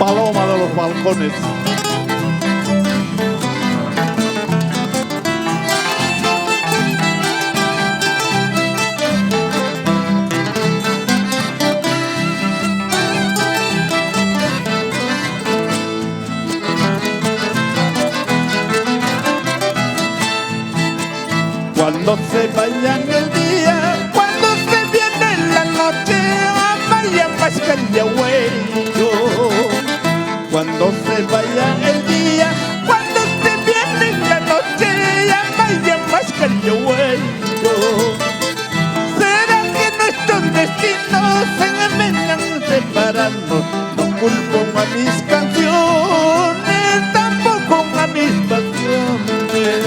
Paloma de los balcones. Cuando se vayan el día, cuando se viene la noche, vaya mascarilla huello. Cuando se vaya el día, cuando se viene la noche, vaya mascarilla huello. ¿Será que nuestros destinos se vengan separando? No culpo a mis canciones, tampoco a mis pasiones.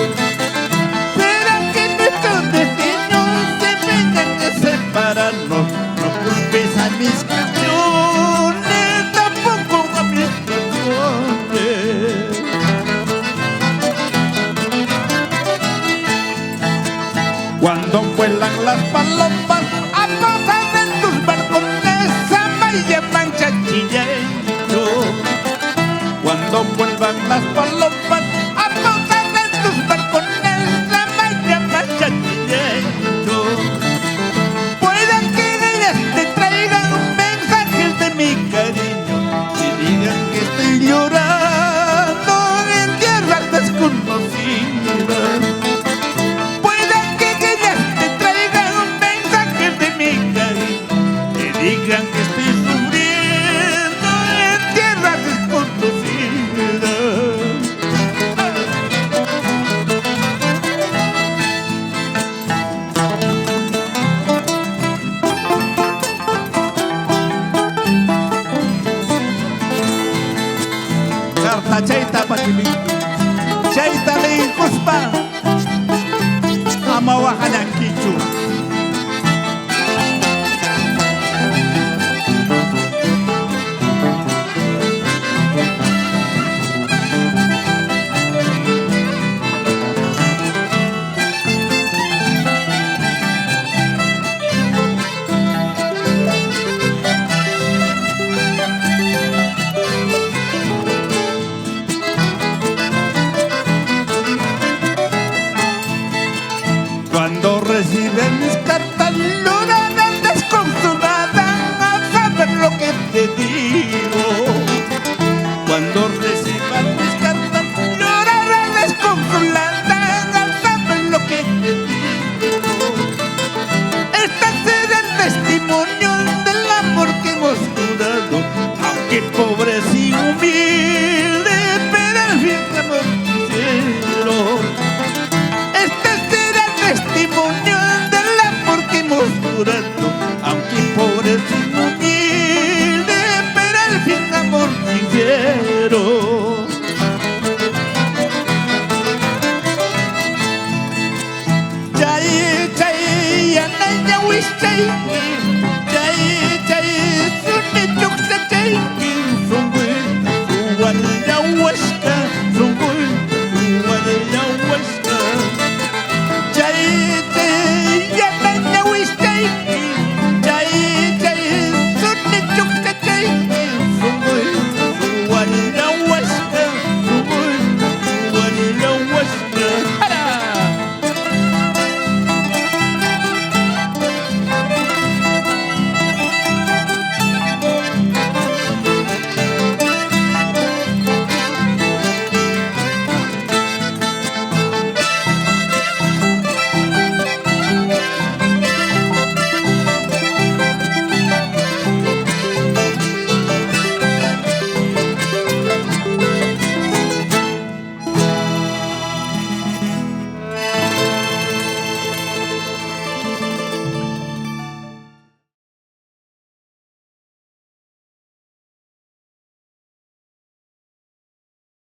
No culpes a mis canciones, tampoco a mis canciones. Cuando vuelan las palomas a posar en tus balcones, amaya mancha chillero. Cuando vuelvan las palomas a posar en tus balcones, amaya mancha chillero. Mi cariño, si digan que estoy llorando en tierras desconocidas, puedan que ellas te traigan un mensaje de mi cariño, que digan que estoy sufriendo en tierras desconocidas. Chaita patili, chaita le kuspa, amawahan kichu. Cuando reciben mis cartas llorarán desconsolada a saber lo que te digo. Cuando reciban mis cartas llorarán desconsolada a saber lo que te digo. Este será el testimonio del amor que hemos jurado, aunque pobre y humilde, pero al fin te amor sincero. Testimonio del amor que hemos jurado, aunque pobre y humilde, pero al fin amor sincero. Chay, chay, anaya, wish, chay.